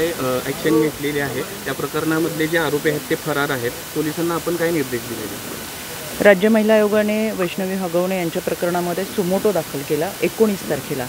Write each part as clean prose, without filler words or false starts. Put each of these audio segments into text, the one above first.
Action घेतलेली आहे। त्या प्रकरणामधले जे आरोपी आहेत ते फरार आहेत। पोलिसांना आपण काय निर्देश दिले? राज्य महिला आयोगाने वैष्णवी हगवणे यांच्या प्रकरणामध्ये सुमोटो दाखल केला 19 तारखेला।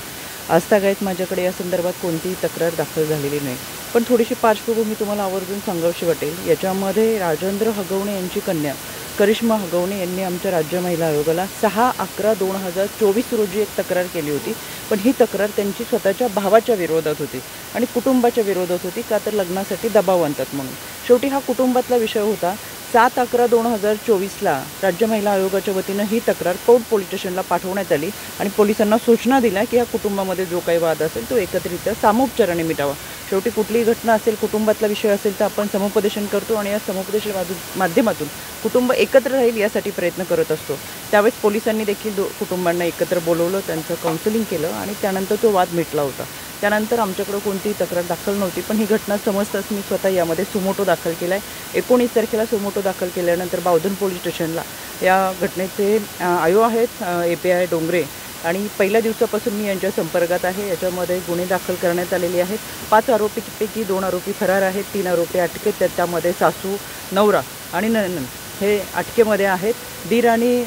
आजतागायत माझ्याकडे या संदर्भात कोणतीही तक्रार दाखल झालेली नाही, पण थोडीशी पार्श्वभूमी तुम्हाला आवर्जून सांगावीशी वाटेल। याच्यामध्ये राजेंद्र हगवणे यांची कन्या करिश्मा हगवणे यांनी आमच्या राज्य महिला आयोगाला 6/11/2024 रोजी एक तक्रार केली होती, पण ही तक्रार त्यांची स्वतःच्या भावाच्या विरोधात होती आणि कुटुंबाच्या विरोधात होती, का तर लग्नासाठी दबाव आणतात म्हणून। शेवटी हा कुटुंबातला विषय होता। 7/11/2024ला राज्य महिला आयोगाच्या वतीनं ही तक्रार कोर्ट पोलीस स्टेशनला पाठवण्यात आली आणि पोलिसांना सूचना दिल्या की या कुटुंबामध्ये जो काही वाद असेल तो एकत्रित सामोपचाराने मिटावा। शेवटी कुठलीही घटना असेल, कुटुंबातला विषय असेल तर आपण समुपदेशन करतो आणि या समुपदेशन माध्यमातून कुटुंब एकत्र राहील यासाठी प्रयत्न करत असतो। त्यावेळेस पोलिसांनी देखील कुटुंबांना एकत्र बोलवलं, त्यांचं काउन्सिलिंग केलं आणि त्यानंतर तो वाद मिटला होता। त्यानंतर आमच्याकडे कोणतीही तक्रार दाखल नव्हती, पण ही घटना समजताच मी स्वतः यामध्ये सुमोटो दाखल केला आहे। 19 तारखेला सुमोटो दाखल केल्यानंतर बावधन पोलीस स्टेशनला या घटनेचे आयो आहेत API डोंगरे आणि पहिल्या दिवसापासून मी यांच्या संपर्कात आहे। याच्यामध्ये गुन्हे दाखल करण्यात आलेले आहेत। 5 आरोपीपैकी 2 आरोपी फरार आहेत, 3 आरोपी अटकेत आहेत। त्यामध्ये सासू, नवरा आणि नणंद हे अटकेमध्ये आहेत। दीर आणि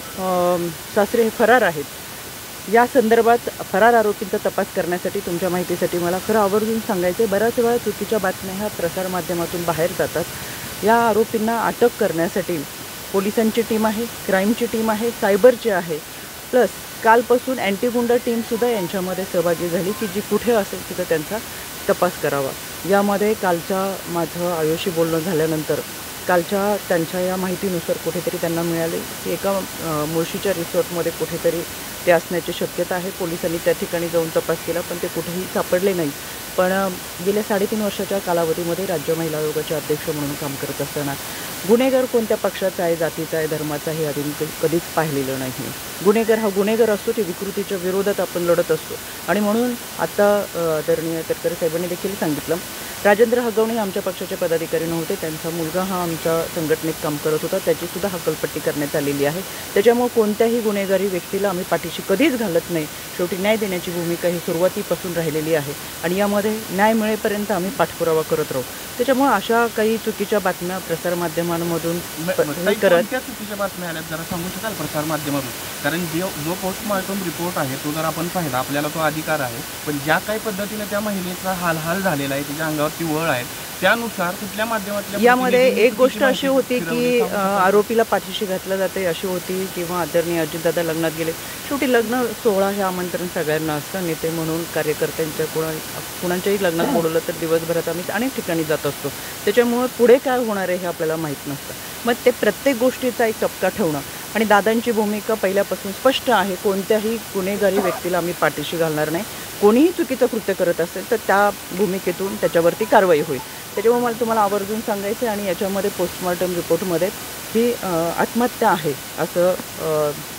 सासरे हे फरार आहेत। या संदर्भात फरार आरोपींचा तपास करण्यासाठी तुमच्या माहितीसाठी मला खरं आवर्जून सांगायचं आहे, बऱ्याच वेळा चुकीच्या बातम्या ह्या प्रसारमाध्यमातून बाहेर जातात। या आरोपींना अटक करण्यासाठी पोलिसांची टीम आहे, क्राईमची टीम आहे, सायबरची आहे, प्लस कालपासून अँटी गुंडा टीमसुद्धा यांच्यामध्ये सहभागी झाली की जी कुठे असेल तिथं त्यांचा तपास करावा। यामध्ये कालच्या माझं आयोशी बोलणं झाल्यानंतर कालच्या त्यांच्या या माहितीनुसार कुठेतरी त्यांना मिळाले की एका मुळशीच्या रिसॉर्टमध्ये कुठेतरी ते असण्याची शक्यता आहे। पोलिसांनी त्या ठिकाणी जाऊन तपास केला, पण ते कुठेही सापडले नाही। पण गेल्या 3.5 वर्षाच्या कालावधीमध्ये राज्य महिला आयोगाचे अध्यक्ष म्हणून काम करत असताना गुन्हेगार कोणत्या पक्षाचा आहे, जातीचा आहे, धर्माचा आहे, अजून कधीच पाहिलेलं नाही। गुन्हेगार हा गुन्हेगार असतो, ते विकृतीच्या विरोधात आपण लढत असतो आणि म्हणून आता आदरणीय तटकरे साहेबांनी देखील सांगितलं, राजेंद्र हगवणे आमच्या पक्षाचे पदाधिकारी नव्हते, त्यांचा मुलगा हा आमच्या संघटनेत काम करत होता, त्याचीसुद्धा हकलपट्टी करण्यात आलेली आहे। त्याच्यामुळे कोणत्याही गुन्हेगारी व्यक्तीला आम्ही पाठीशी कधीच घालत नाही। शेवटी न्याय देण्याची भूमिका ही सुरुवातीपासून राहिलेली आहे आणि यामध्ये न्याय मिळेपर्यंत आम्ही पाठपुरावा करत राहू। त्याच्यामुळे अशा काही चुकीच्या बातम्या प्रसारमाध्यमांमधून करत चुकीच्या बातम्या आल्यात जरा सांगू शकाल प्रसारमाध्यमातून? कारण जो पोस्टमॉर्टम रिपोर्ट आहे तो जर आपण पाहिला, आपल्याला तो अधिकार आहे, पण ज्या काही पद्धतीने त्या महिलेचा हाल झालेला आहे, तिच्या अंगावरती वळ आहे, त्यानुसार कुठल्या माध्यमातल्या यामध्ये एक गोष्ट अशी होती की आरोपीला पाठीशी घातलं जाते अशी होती, किंवा आदरणीय अजितदादा लग्नात गेले। शेवटी लग्न सोहळा हे आमंत्रण सगळ्यांना असतं, नेते म्हणून कार्यकर्त्यांच्या कुणाच्याही लग्नात बोलवलं तर दिवसभरात आम्ही अनेक ठिकाणी जात असतो। त्याच्यामुळे पुढे काय होणार आहे हे आपल्याला माहीत नसतं। मग ते प्रत्येक गोष्टीचा एक टपका ठेवणं आणि दादांची भूमिका पहिल्यापासून स्पष्ट आहे, कोणत्याही गुन्हेगारी व्यक्तीला आम्ही पाठीशी घालणार नाही। कोणीही चुकीचं कृत्य करत असेल तर त्या भूमिकेतून त्याच्यावरती कारवाई होईल। त्याच्यामुळे मला तुम्हाला आवर्जून सांगायचं आहे आणि याच्यामध्ये पोस्टमॉर्टम रिपोर्टमध्ये ही आत्महत्या आहे असं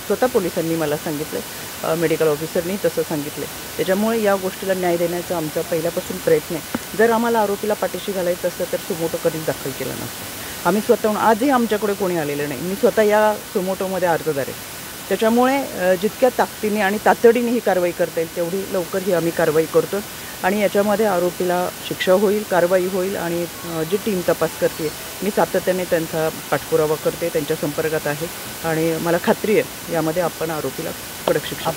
स्वतः पोलिसांनी मला सांगितलं, मेडिकल ऑफिसरनी तसं सांगितलं। त्याच्यामुळे या गोष्टीला न्याय देण्याचा आमचा पहिल्यापासून प्रयत्न आहे। जर आम्हाला आरोपीला पाठीशी घालायचं असतं तर सुमोटो कधीच दाखल केला नसतं। आम्ही स्वतःहून, आजही आमच्याकडे कोणी आलेलं नाही, मी स्वतः या सुमोटोमध्ये अर्जदार आहे। त्याच्यामुळे जितक्या ताकदीने आणि तातडीने ही कारवाई करता येईल तेवढी लवकर ही आम्ही कारवाई करतो आणि याच्यामध्ये आरोपीला शिक्षा होईल, कारवाई होईल आणि जी टीम तपास करते मी सातत्याने त्यांचा पाठपुरावा करते, त्यांच्या संपर्कात आहे आणि मला खात्री आहे यामध्ये आपण आरोपीला कडक शिक्षा